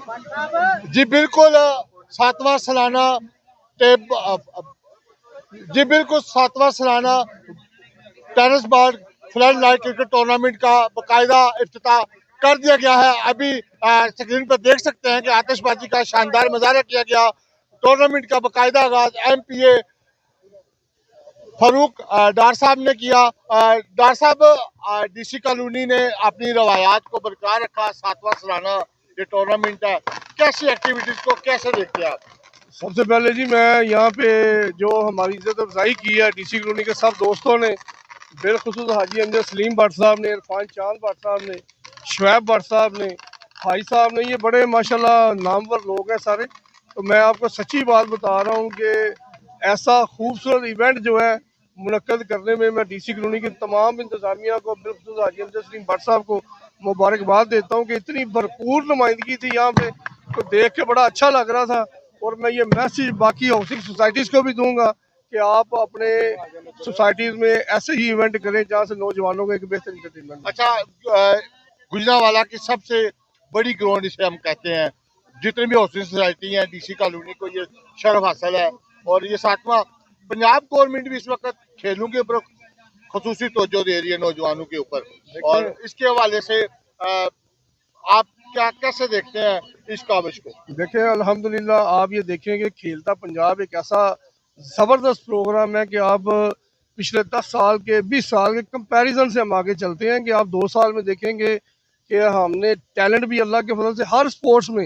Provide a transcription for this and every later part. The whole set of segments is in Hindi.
जी बिल्कुल, सातवां सालाना टेब जी बिल्कुल सातवां सालाना tennis ball flood light cricket tournament का बाकायदा इफ्तिताह कर दिया गया है। अभी स्क्रीन पर देख सकते हैं कि आतिशबाजी का शानदार मुजाहरा किया गया। टूर्नामेंट का बाकायदा आगाज MPA फारूक डार साहब ने किया। डार साहब, DC कॉलोनी ने अपनी रवायात को बरकरार रखा। सातवां सालाना ये टूर्नामेंट है, कैसी एक्टिविटीज को कैसे देखते हैं आप? सबसे पहले जी मैं यहाँ पे जो हमारी इज्जत अफजाई की है DC कॉलोनी के सब दोस्तों ने, बिलखुसूस हाजी अमजद सलीम भट्ट साहब ने, इरफान चांद भट्ट साहब ने, शुएब भट्ट साहब ने, भाई साहब ने, ये बड़े माशाल्लाह नामवर लोग हैं सारे। तो मैं आपको सच्ची बात बता रहा हूँ कि ऐसा खूबसूरत इवेंट जो है मुनक्कद करने में मैं DC कॉलोनी की तमाम इंतजामिया को, बिलखुसूस हाजी अमजद सलीम भट्ट साहब को मुबारकबाद देता हूँ कि इतनी भरपूर नुमाइंदगी थी यहाँ पे, तो देख के बड़ा अच्छा लग रहा था। और मैं ये मैसेज बाकी हाउसिंग सोसाइटीज़ को भी दूंगा कि आप अपने सोसाइटीज़ में ऐसे ही इवेंट करें जहाँ से नौजवानों को एक बेहतर इंटरटेनमेंट। अच्छा, गुजरांवाला की सबसे बड़ी ग्राउंड इसे हम कहते हैं, जितनी भी हाउसिंग सोसाइटी हैं DC कॉलोनी को ये शर्फ हासिल है। और ये सातवां, पंजाब गवर्नमेंट भी इस वक्त खेलों के ऊपर खसूसी तवज्जो दे रही है, नौजवानों के ऊपर। और इसके हवाले से आप क्या कैसे देखते हैं इस काबिज को? देखें, अल्हम्दुलिल्लाह आप ये देखेंगे खेलता पंजाब एक ऐसा ज़बरदस्त प्रोग्राम है कि आप पिछले 10 साल के 20 साल के कंपैरिजन से हम आगे चलते हैं कि आप 2 साल में देखेंगे कि हमने टैलेंट भी अल्लाह के फजल से हर स्पोर्ट्स में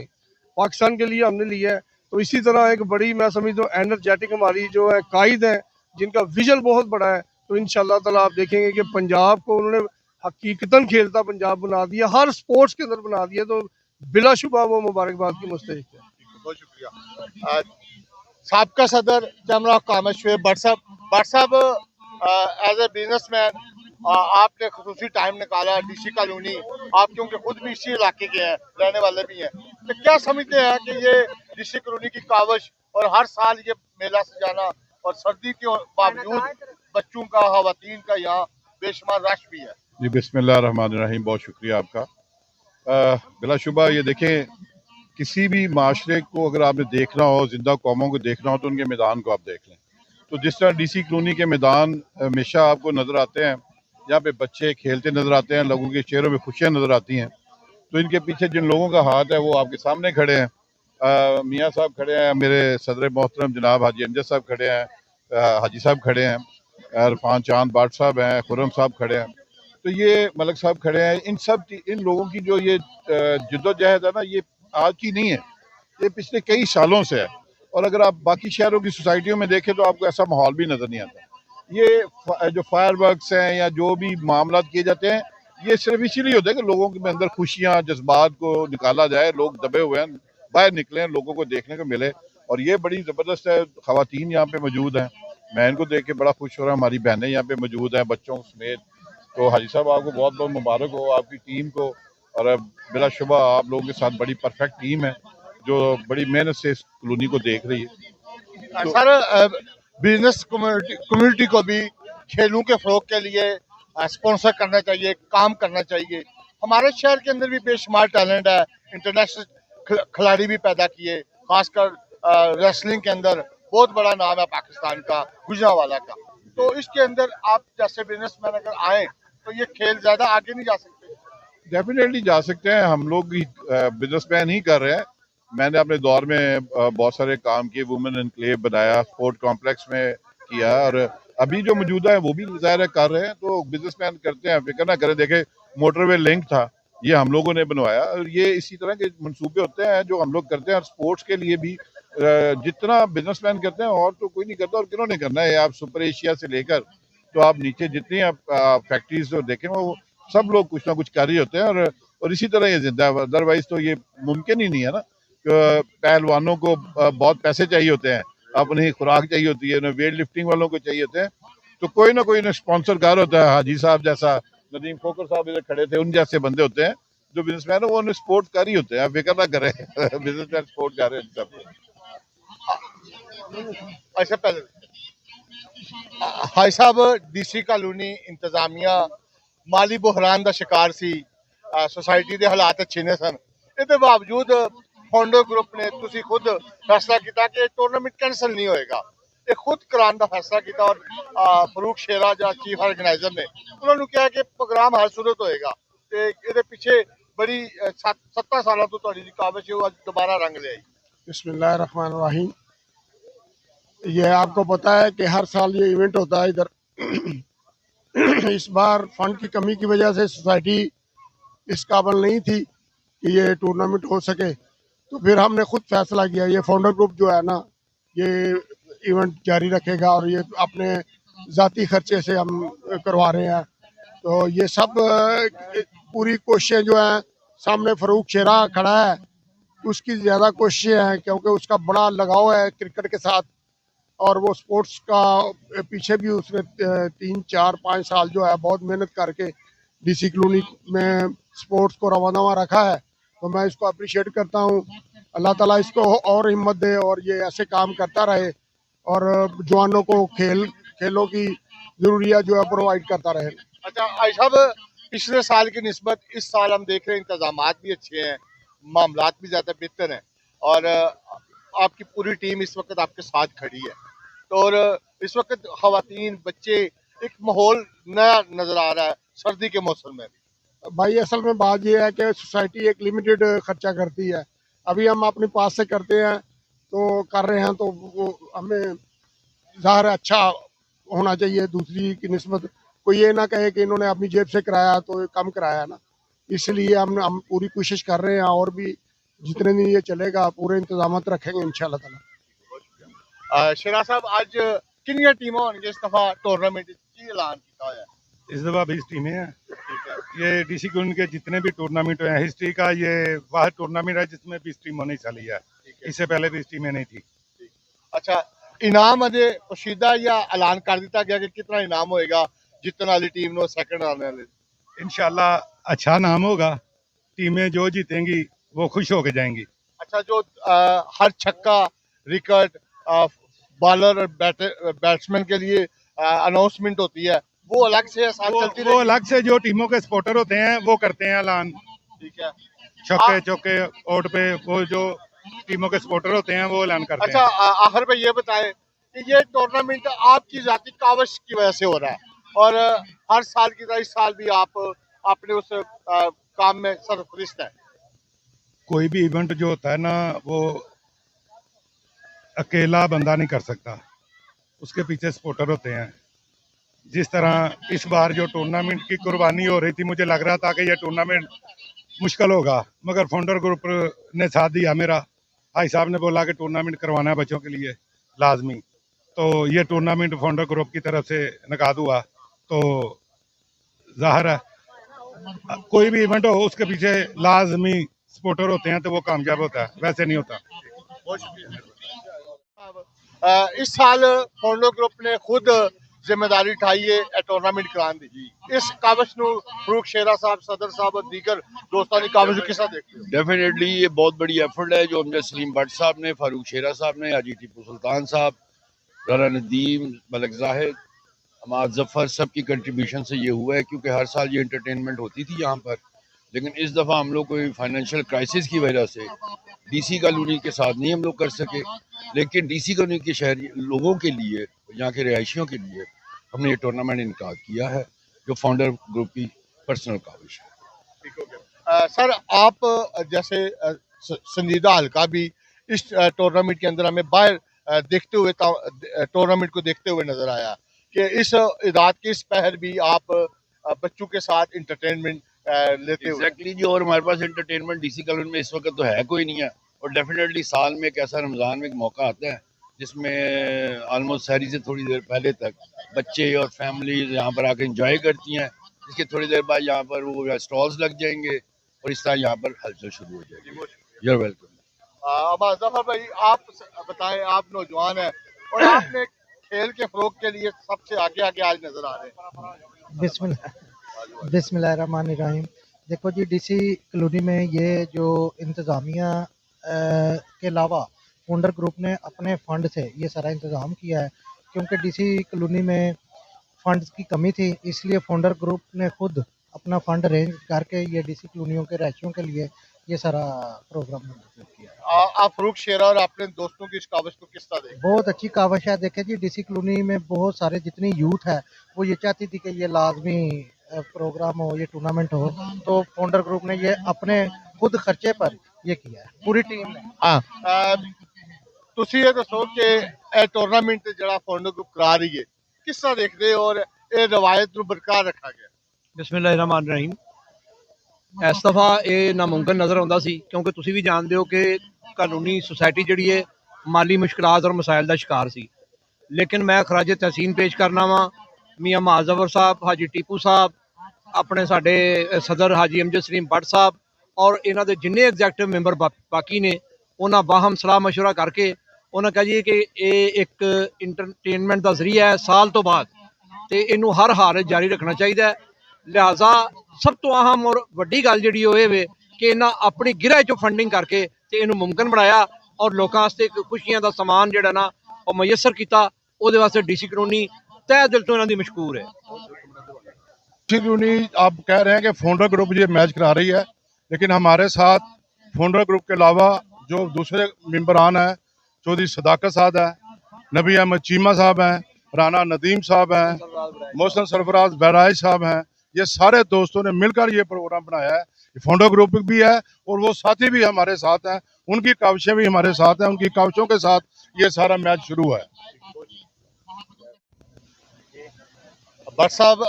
पाकिस्तान के लिए हमने लिया है। तो इसी तरह एक बड़ी, मैं समझता हूँ, एनर्जेटिक हमारी जो है कायद है, जिनका विजन बहुत बड़ा है। तो इंशाअल्लाह ताला आप देखेंगे कि पंजाब को उन्होंने हकीकतन खेलता पंजाब बना दिया, हर स्पोर्ट्स के अंदर बना दिया। तो बिलाशुबा वो मुबारकबाद की मुस्तहिक है। बहुत शुक्रिया। साबका सदर जमरा कामत शुएब भट्ट साहब, एज ए बिजनेसमैन आपने खसूसी टाइम निकाला DC कॉलोनी, आप क्योंकि खुद भी इसी इलाके के हैं, रहने वाले भी हैं, तो क्या समझते हैं कि ये DC कॉलोनी की काविश और हर साल ये मेला सजाना और सर्दी के बावजूद बच्चों का, खवातीन का यहाँ बेशुमार रश भी है? जी बिस्मिल्लाह रहमान रहीम, बहुत शुक्रिया आपका। बिलाशुबा ये देखें, किसी भी माशरे को अगर आपने देखना हो, जिंदा कौमों को देखना हो, तो उनके मैदान को आप देख लें। तो जिस तरह DC कॉलोनी के मैदान हमेशा आपको नज़र आते हैं, यहाँ पे बच्चे खेलते नज़र आते हैं, लोगों के चेहरों में खुशियाँ नज़र आती हैं। तो इनके पीछे जिन लोगों का हाथ है वो आपके सामने खड़े हैं। मियाँ साहब खड़े हैं, मेरे सदर मोहतरम जनाब हाजी अमजद साहब खड़े हैं, हाजी साहब खड़े हैं, इरफान चांद भट्ट साहब हैं, खुर्रम साहब खड़े हैं, तो ये मलक साहब खड़े हैं। इन लोगों की जो ये जद्दोजहद है ना, ये आज की नहीं है, ये पिछले कई सालों से है। और अगर आप बाकी शहरों की सोसाइटियों में देखें तो आपको ऐसा माहौल भी नज़र नहीं आता। ये जो फायरवर्क्स हैं या जो भी मामला किए जाते हैं, ये सिर्फ इसीलिए होता है कि लोगों के अंदर खुशियाँ, जज्बात को निकाला जाए, लोग दबे हुए हैं, बाहर निकले, लोगों को देखने को मिले। और ये बड़ी ज़बरदस्त है। ख़वातीन यहाँ पे मौजूद हैं, मैं इनको देख के बड़ा खुश हो रहा हूँ। हमारी बहनें यहाँ पे मौजूद हैं, बच्चों समेत। तो हाजी साहब, आपको बहुत बहुत मुबारक हो, आपकी टीम को। और बिलाशुबा आप लोगों के साथ बड़ी परफेक्ट टीम है जो बड़ी मेहनत से इस कॉलोनी को देख रही है। तो सर, बिजनेस कम्युनिटी को भी खेलों के फरोग के लिए स्पॉन्सर करना चाहिए, काम करना चाहिए। हमारे शहर के अंदर भी बेशुमार टैलेंट है, इंटरनेशनल खिलाड़ी भी पैदा किए, खासकर रेसलिंग के अंदर बहुत बड़ा नाम है पाकिस्तान का, गुजरांवाला का। तो इसके अंदर आप जैसे बिजनेसमैन अगर आए तो ये खेल ज्यादा आगे नहीं जा सकते? डेफिनेटली जा सकते हैं, हम लोग बिजनेसमैन ही कर रहे हैं। मैंने अपने दौर में बहुत सारे काम किए, वुमेन एनक्लेव बनाया, स्पोर्ट कॉम्प्लेक्स में किया, और अभी जो मौजूदा है वो भी ज़ाहिर है कर रहे हैं। तो बिजनेसमैन करते हैं, फिक्र ना करें। देखे, मोटरवे लिंक था, ये हम लोगों ने बनवाया। और ये इसी तरह के मंसूबे होते हैं जो हम लोग करते हैं। और स्पोर्ट्स के लिए भी जितना बिजनेसमैन करते हैं और तो कोई नहीं करता। और किन्होंने करना है? आप सुपर एशिया से लेकर तो आप नीचे जितनी आप फैक्ट्रीज जो देखें, वो सब लोग कुछ ना कुछ कर रही होते हैं। और इसी तरह ये जिंदा है, अदरवाइज तो ये मुमकिन ही नहीं है ना। पहलवानों को बहुत पैसे चाहिए होते हैं, अपनी खुराक चाहिए होती है, वेट लिफ्टिंग वालों को चाहिए होते हैं, तो कोई ना कोई स्पॉन्सरकार होता है। हाजी साहब जैसा, नदीम खोकर साहब इधर खड़े थे, उन जैसे बंदे होते हैं जो बिजनेसमैन है, वो स्पोर्ट कर ही होते हैं। आप फिक्र ना करें, बिजनेसमैन स्पोर्ट कर रहे हैं सब। अच्छा, पहले हाई साहब, DC कॉलोनी इंतजामिया माली बुहरान का शिकार सी, सोसाइटी के हालात अच्छे ने सन, इसके बावजूद फाउंडर ग्रुप ने तुसी खुद फैसला किया कि टूर्नामेंट कैंसल नहीं होएगा, ये खुद कराने का फैसला किया और फरूक शेरा जो चीफ ऑर्गेनाइजर ने उन्होंने कहा कि प्रोग्राम हर सूरत होएगा ते इहदे पीछे बड़ी 7 साल तो तुहाडी काविश है वो अज दोबारा रंग ले आई। बिस्मिल्लाहिर्रहमानिर्रहीम। ये आपको पता है कि हर साल ये इवेंट होता है इधर। इस बार फंड की कमी की वजह से सोसाइटी इस काबिल नहीं थी कि ये टूर्नामेंट हो सके, तो फिर हमने खुद फैसला किया, ये फाउंडर ग्रुप जो है ना ये इवेंट जारी रखेगा और ये अपने ज़ाती खर्चे से हम करवा रहे हैं। तो ये सब पूरी कोशिशें जो हैं, सामने फरूक शेरा खड़ा है, उसकी ज़्यादा कोशिशें हैं क्योंकि उसका बड़ा लगाव है क्रिकेट के साथ और वो स्पोर्ट्स का पीछे भी उसने 3 4 5 साल जो है बहुत मेहनत करके डीसी कॉलोनी में स्पोर्ट्स को रवाना रखा है। तो मैं इसको अप्रिशिएट करता हूँ। अल्लाह ताला इसको और हिम्मत दे और ये ऐसे काम करता रहे और जवानों को खेलों की ज़रूरियात जो है प्रोवाइड करता रहे। अच्छा आज साहब, पिछले साल की निस्बत इस साल हम देख रहे हैं इंतजामात भी अच्छे हैं, मामलात भी ज़्यादा बेहतर हैं और आपकी पूरी टीम इस वक्त आपके साथ खड़ी है। तो और इस वक्त खवातीन बच्चे एक माहौल नया नजर आ रहा है सर्दी के मौसम में। भाई असल में बात ये है कि सोसाइटी एक लिमिटेड खर्चा करती है। अभी हम अपने पास से करते हैं तो कर रहे हैं, तो वो हमें ज़ाहिर अच्छा होना चाहिए दूसरी की निस्बत। कोई ये ना कहे कि इन्होंने अपनी जेब से कराया तो ये कम कराया ना, इसलिए हम पूरी कोशिश कर रहे हैं और भी जितने दिन ये चलेगा पूरे इंतजाम रखेंगे इंशाल्लाह ताला। शेरा साहब आज कितनी टीमें होंगी इस दफा टूर्नामेंट की ऐलान किया है? इस दफा 20 टीमें हैं। ये डीसी कॉलोनी के जितने भी टूर्नामेंट हुए हैं, हिस्ट्री का ये वाहिद टूर्नामेंट है जिसमें 20 टीमों ने हिस्सा लिया है। इससे पहले 20 टीमें नहीं थी। अच्छा, इनाम अजे पोशीदा या ऐलान कर दिया गया कि कितना इनाम होएगा जीतने वाली टीम नो सेकंड आने वाले? इंशाल्लाह अच्छा नाम होगा, टीमें जो जीतेंगी वो खुश होके जाएंगी। अच्छा, जो हर छक्का विकेट बॉलर और बैट्समैन के लिए अनाउंसमेंट होती है वो अलग से साल चलती वो अलग से जो टीमों के सपोर्टर होते हैं वो करते हैं ऐलान। ठीक है, छक्के चौके आउट पे वो जो टीमों के सपोर्टर होते हैं वो ऐलान करते अच्छा, हैं। आखिर में ये बताएं कि ये टूर्नामेंट आपकी जाती काविश की वजह से हो रहा है और हर साल की तरह इस साल भी आप अपने उस काम में सरफरिस्त है। कोई भी इवेंट जो होता है ना वो अकेला बंदा नहीं कर सकता, उसके पीछे सपोर्टर होते हैं। जिस तरह इस बार जो टूर्नामेंट की कुर्बानी हो रही थी, मुझे लग रहा था कि यह टूर्नामेंट मुश्किल होगा, मगर फाउंडर ग्रुप ने साथ दिया मेरा। भाई साहब ने बोला कि टूर्नामेंट करवाना है बच्चों के लिए लाजमी, तो ये टूर्नामेंट फाउंडर ग्रुप की तरफ से इनेकाद हुआ। तो जाहिर है कोई भी इवेंट हो उसके पीछे लाजमी सपोर्टर होते हैं तो वो कामयाब होता है, वैसे नहीं होता। इस साल फाउंडर ग्रुप ने खुद जिम्मेदारी उठाई है टूर्नामेंट कराने दी। इस काविश नु फरूक शेरा साहब, सदर साहब और दीगर दोस्तों ने काविश किस तरह देखते हो? डेफिनेटली ये बहुत बड़ी एफर्ट है जो हमने सलीम भट्ट साहब ने, फारूक शेरा साहब ने, हाजी टीपू सुल्तान साहब, राना नदीम, मलक जाहिद, हमाद जफर, सब की कंट्रीब्यूशन से ये हुआ है। क्योंकि हर साल ये एंटरटेनमेंट होती थी यहाँ पर, लेकिन इस दफ़ा हम लोग कोई फाइनेंशियल क्राइसिस की वजह से डीसी कॉलोनी के साथ नहीं हम लोग कर सके, लेकिन डीसी कॉलोनी के शहरी लोगों के लिए, यहाँ के रिहायशियों के लिए हमने ये टूर्नामेंट इनका किया है जो फाउंडर ग्रुप की पर्सनल काविश है। ठीक हो गया। सर, आप जैसे संजीदा हल्का भी इस टूर्नामेंट के अंदर हमें बाहर देखते हुए टूर्नामेंट को देखते हुए नजर आया कि इस इदाद के इस पहर भी आप बच्चों के साथ इंटरटेनमेंट लेते हुए। एग्जैक्टली जी, और हमारे पास एंटरटेनमेंट डीसी कॉलोनी में इस वक्त तो है कोई नहीं है, और डेफिनेटली साल में एक ऐसा रमज़ान में एक मौका आता है जिसमें ऑलमोस्ट सहरी से थोड़ी देर पहले तक बच्चे और फैमिली यहाँ पर आकर इंजॉय करती हैं। इसके थोड़ी देर बाद यहाँ पर वो स्टॉल्स लग जाएंगे और इस तरह यहाँ पर हलचल शुरू हो जाएगी। Your welcome. जफर भाई, आप बताएं, आप नौजवान हैं और आपने खेल के फरोग के लिए सबसे आगे आगे आज नजर आ रहे हैं। बिस्मिल्लाहिर्रहमानिर्रहीम। देखो जी, डीसी कॉलोनी में ये जो इंतज़ामिया के अलावा फाउंडर ग्रुप ने अपने फ़ंड से ये सारा इंतज़ाम किया है। क्योंकि डीसी कॉलोनी में फ़ंड्स की कमी थी, इसलिए फाउंडर ग्रुप ने खुद अपना फ़ंड अरेंज करके ये डीसी कॉलोनियों के रहायशियों के लिए ये सारा प्रोग्राम हमने किया है। आप फारूक शेरा और अपने दोस्तों की इस काविश को किस तरह देखते बहुत अच्छी काविश है। देखें जी, डीसी कॉलोनी में बहुत सारे जितनी यूथ है वो ये चाहती थी कि ये लाजमी प्रोग्राम हो, ये टूर्नामेंट हो, तो फाउंडर ग्रुप ने ये अपने खुद खर्चे पर ये किया है, पूरी टीम ने। हाँ, ਤੁਸੀਂ ਇਹ ਦੱਸੋ ਕਿ ਇਹ ਟੂਰਨਾਮੈਂਟ ਜਿਹੜਾ ਫਾਊਂਡਰ ਗਰੁੱਪ ਕਰਾ ਰਹੀ ਹੈ ਕਿਸ ਤਰ੍ਹਾਂ ਦੇਖਦੇ ਹੋ ਔਰ ਇਹ ਰਵਾਇਤ ਨੂੰ ਬਰਕਰਾਰ ਰੱਖਾ ਗਿਆ ਬਿਸਮਿਲ੍ਲਾਹਿਰਰਹਿਮਾਨਿਰਰਹੀਮ। ਇਸ ਦਫਾ ਇਹ ਨਾਮੁਮਕਿਨ ਨਜ਼ਰ ਆਉਂਦਾ ਸੀ ਕਿਉਂਕਿ ਤੁਸੀਂ ਵੀ ਜਾਣਦੇ ਹੋ ਕਿ ਕਾਨੂੰਨੀ ਸੁਸਾਇਟੀ ਜਿਹੜੀ ਹੈ ਮਾਲੀ ਮੁਸ਼ਕਲਾਤ ਔਰ ਮਸਾਇਲ ਦਾ ਸ਼ਿਕਾਰ ਸੀ। ਲੇਕਿਨ ਮੈਂ ਖਰਾਜ ਤਹਿਸੀਨ ਪੇਸ਼ ਕਰਨਾ ਵਾਂ ਮੀਆਂ ਮਾਜ਼ਵਰ ਸਾਹਿਬ, ਹਾਜੀ ਟੀਪੂ ਸਾਹਿਬ, ਆਪਣੇ ਸਾਡੇ ਸਦਰ ਹਾਜੀ ਅਮਜਦ ਸਲੀਮ ਬੱਟ ਸਾਹਿਬ ਔਰ ਇਹਨਾਂ ਦੇ ਜਿੰਨੇ ਐਗਜ਼ੈਕਟਿਵ ਮੈਂਬਰ ਬਾਕੀ ਨੇ, ਉਹਨਾਂ ਬਾਹਮ ਸਲਾਹ ਮਸ਼ਵਰਾ ਕਰਕੇ ਉਹਨਾਂ ਕਹਾ ਜੀ ਕਿ ਇਹ ਇੱਕ ਇੰਟਰਟੇਨਮੈਂਟ ਦਾ ਜ਼ਰੀਆ ਹੈ ਸਾਲ ਤੋਂ ਬਾਅਦ, ਤੇ ਇਹਨੂੰ ਹਰ ਹਾਲ ਜਾਰੀ ਰੱਖਣਾ ਚਾਹੀਦਾ ਹੈ। ਲਿਹਾਜ਼ਾ ਸਭ ਤੋਂ ਅਹਿਮ ਔਰ ਵੱਡੀ ਗੱਲ ਜਿਹੜੀ ਉਹ ਇਹ ਵੇ ਕਿ ਇਹਨਾਂ ਆਪਣੀ ਗਿਰਾਂ ਚੋਂ ਫੰਡਿੰਗ ਕਰਕੇ ਤੇ ਇਹਨੂੰ ਮੁਮਕਿਨ ਬਣਾਇਆ ਔਰ ਲੋਕਾਂ ਵਾਸਤੇ ਇੱਕ ਖੁਸ਼ੀਆਂ ਦਾ ਸਮਾਨ ਜਿਹੜਾ ਨਾ ਉਹ ਮੁਯੱਸਰ ਕੀਤਾ। ਉਹਦੇ ਵਾਸਤੇ ਡੀਸੀ ਕਲੋਨੀ ਤਹਿ ਦਿਲ ਤੋਂ ਇਹਨਾਂ ਦੀ ਮਸ਼ਕੂਰ ਹੈ। डीसी कॉलोनी आप कह रहे हैं कि फाउंडर ग्रुप ये मैच करा रही है, लेकिन हमारे साथ फाउंडर ग्रुप के अलावा जो दूसरे मेंबरान हैं, चौधरी सदाकत साहब हैं, नबी अहमद चीमा साहब हैं, राना नदीम साहब हैं, मोहसन सरफराज बहराइच साहब हैं, ये सारे दोस्तों ने मिलकर ये प्रोग्राम बनाया है। फाउंडर ग्रुप भी है और वो साथी भी हमारे साथ हैं, उनकी काविशें भी हमारे साथ हैं, उनकी काविशों के साथ ये सारा मैच शुरू है। भट्ट साहब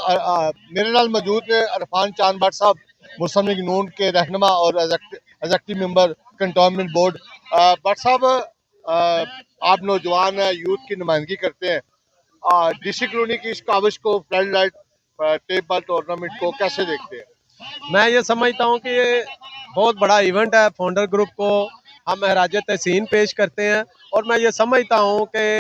मेरे नाल मौजूद ने अरफान चांद भट्ट साहब, मुस्लिम लीग नून के रहनुमा और executive member cantonment board. Bhatt साहब, आप नौजवान हैं, यूथ की नुमाइंदगी करते हैं, डीसी कॉलोनी की इस काविश को, flood light tape ball tournament को कैसे देखते हैं? मैं ये समझता हूँ कि ये बहुत बड़ा इवेंट है। फाउंडर ग्रुप को हम महराज तहसीन पेश करते हैं और मैं ये समझता हूँ कि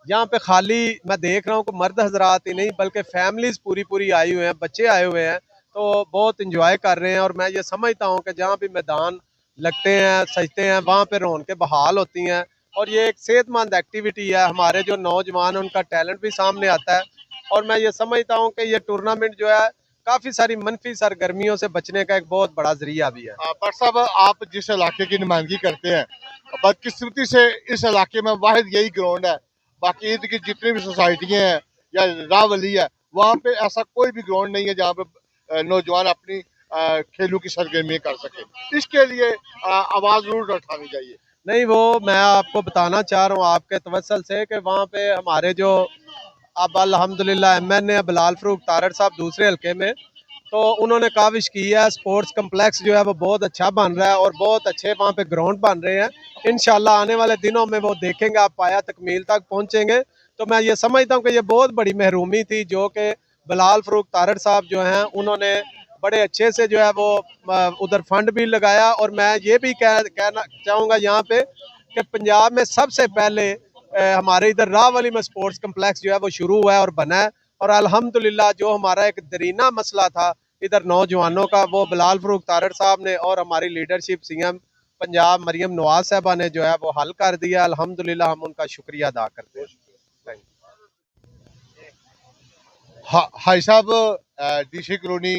यहाँ पे खाली मैं देख रहा हूँ कि मर्द हजरात ही नहीं बल्कि फैमिलीज पूरी आई हुए हैं, बच्चे आए हुए हैं, तो बहुत इंजॉय कर रहे हैं। और मैं ये समझता हूँ कि जहाँ भी मैदान लगते हैं, सजते हैं, वहाँ पे रौनकें बहाल होती हैं और ये एक सेहतमंद एक्टिविटी है। हमारे जो नौजवान हैं उनका टैलेंट भी सामने आता है और मैं ये समझता हूँ कि ये टूर्नामेंट जो है काफ़ी सारी मनफी सरगर्मियों से बचने का एक बहुत बड़ा जरिया भी है। भट्ट साहब, आप जिस इलाके की नुमाइंदगी करते हैं, बदकिस्मती से इस इलाके में वाहिद यही ग्राउंड है, बाकी इर्द की जितनी भी सोसाइटियाँ हैं या रावली है, वहाँ पे ऐसा कोई भी ग्राउंड नहीं है जहाँ पे नौजवान अपनी खेलों की सरगर्मी कर सके। इसके लिए आवाज़ जरूर उठानी चाहिए। नहीं, वो मैं आपको बताना चाह रहा हूँ आपके तवसल से कि वहाँ पे हमारे जो अब अल्हम्दुलिल्लाह MN बिलाल फरूक तारड़ साहब दूसरे हल्के में, तो उन्होंने काविश की है, स्पोर्ट्स कम्प्लेक्स जो है वो बहुत अच्छा बन रहा है और बहुत अच्छे वहाँ पे ग्राउंड बन रहे हैं। इंशाल्लाह आने वाले दिनों में वो देखेंगे, आप पाया तकमील तक पहुँचेंगे। तो मैं ये समझता हूँ कि ये बहुत बड़ी महरूमी थी जो कि बिलाल फरूक तारड़ साहब जो हैं उन्होंने बड़े अच्छे से जो है वो उधर फंड भी लगाया। और मैं ये भी कहना चाहूँगा यहाँ पे कि पंजाब में सबसे पहले हमारे इधर रावली में स्पोर्ट्स कम्प्लेक्स जो है वो शुरू हुआ है और बना है। और अल्हम्दुलिल्लाह जो हमारा एक दरीना मसला था इधर नौजवानों का, वो बिलाल फरूक तारड़ साहब ने और हमारी लीडरशिप CM पंजाब मरियम नवाज साहबा ने जो है वो हल कर दिया। अल्हम्दुलिल्लाह हम उनका शुक्रिया अदा करते हैं। हाई साहब, DC colony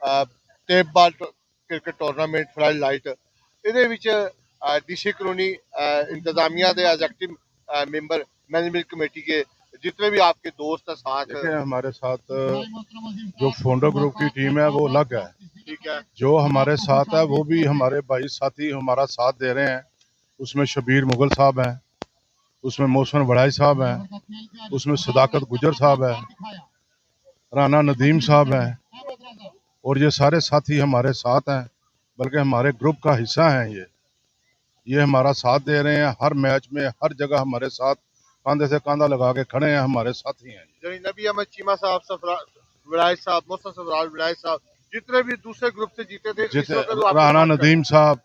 tape ball cricket tournament flood light ਇਹਦੇ ਵਿੱਚ डीसी कॉलोनी इंतजामिया के एग्जेक्टिव मेंबर मैनेजमेंट कमेटी के जितने भी आपके दोस्त हैं साथ देखिए, हमारे साथ जो फाउंडर ग्रुप की टीम है वो अलग है, ठीक है, जो हमारे साथ है वो भी हमारे भाई साथी हमारा साथ दे रहे हैं। उसमें शबीर मुगल साहब हैं, उसमें मोहसन बड़ाई साहब हैं, उसमें सदाकत गुजर साहब है, राना नदीम साहब हैं और ये सारे साथी हमारे साथ हैं, बल्कि हमारे ग्रुप का हिस्सा हैं। ये हमारा साथ दे रहे हैं हर मैच में, हर जगह हमारे साथ कंधे से कंधा लगा के खड़े हैं, हमारे साथी हैं। नबी अहमद चीमा साहब, विलायत साहब, मोहसन सरफराज विलायत साहब, जितने भी दूसरे ग्रुप से जीते थे, इस वक्त वो आपके राना साथ नदीम साहब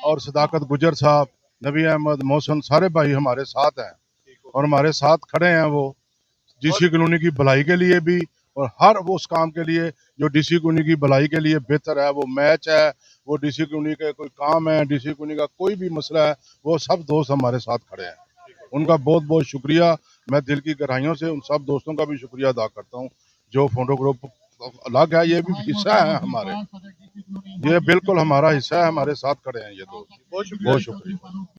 और सदाकत गुजर साहब, नबी अहमद, मोहसन, सारे भाई हमारे साथ हैं और हमारे साथ खड़े हैं। वो डीसी कॉलोनी की भलाई के लिए भी और हर वो उस काम के लिए जो डीसी कॉलोनी की भलाई के लिए बेहतर है, वो मैच है, वो डीसी कॉलोनी का कोई काम है, डीसी कॉलोनी का कोई भी मसला है, वो सब दोस्त हमारे साथ खड़े हैं। उनका बहुत बहुत शुक्रिया। मैं दिल की गहराइयों से उन सब दोस्तों का भी शुक्रिया अदा करता हूँ जो फाउंडर ग्रुप अलग है, ये भी हिस्सा है हमारे, ये बिल्कुल हमारा हिस्सा है, हमारे साथ खड़े हैं ये दोस्त। बहुत शुक्रिया।